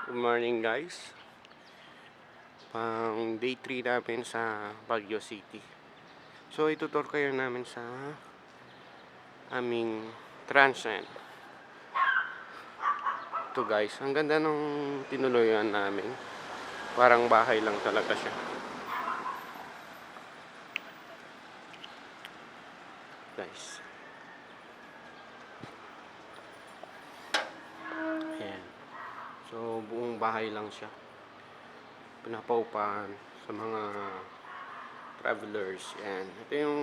Good morning guys. Pang day 3 namin sa Baguio City. So itutur kayo namin sa aming transient. Ito guys, ang ganda nung tinuluyan namin. Parang bahay lang talaga siya. Guys. Ayan. So buong bahay lang siya. Pinapaupahan sa mga travelers. Ayan. Ito yung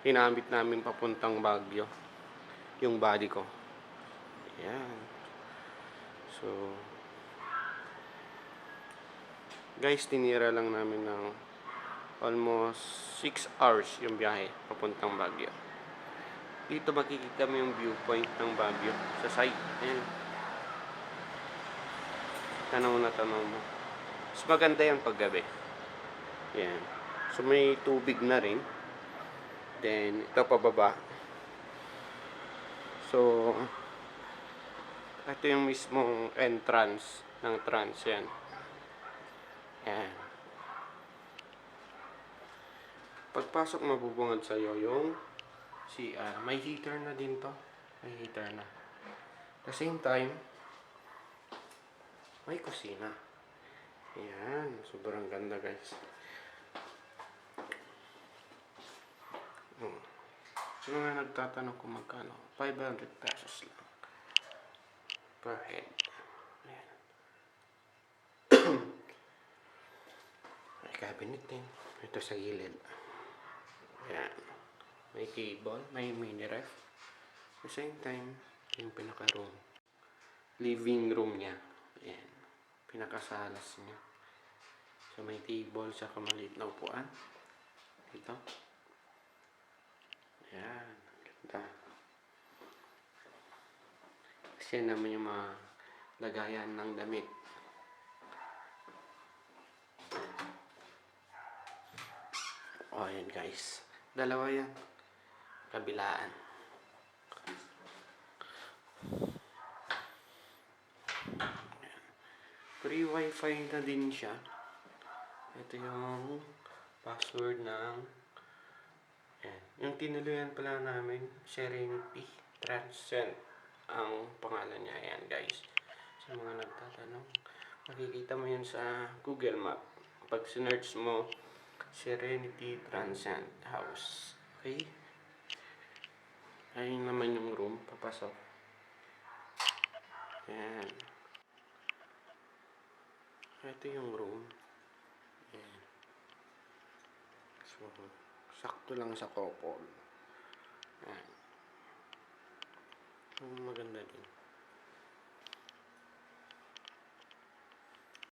hinamit namin papuntang Baguio. Yung body ko. Ayan. So guys, tinira lang namin ng almost 6 hours yung biyahe papuntang Baguio. Dito makikita mo yung viewpoint ng Baguio sa side. Ayan. Tanaw na tanaw mo. Mas maganda yan paggabi. Ayan. So may tubig na rin. Then ito pababa. So ito yung mismong entrance ng trans yan. Ayan. Pagpasok mabubungad sa'yo yung CR. May heater na din to. May heater na. At the same time, may kusina. Ayan. Sobrang ganda guys. So mga nagtatanong kung magkano, 500 pesos lang per head. Ayan. May cabinet din. Ito sa gilid. Ayan. May cable, may mini ref. At the same time, yung pinaka-room. Living room niya. Ayan. Pinakasalas niya. So may table, saka maliit na upuan. Ito. Ayan. Ganda. Kasi naman yung mga lagayan ng damit. O, ayan guys. Dalawa yan. Kabilaan. Free wifi na din siya. Ito yung password ng ayan. Yung tinuluyan pala namin, Serenity Transcend ang pangalan niya. Ayan guys. Sa mga nagtatanong, makikita mo yun sa Google Map. Pag sinerch mo, Serenity Transcend House. Okay? Ayun naman yung room. Papasok. Ayan. Ito yung room. Ayan. So, sakto lang sa couple. Ayan. Maganda din.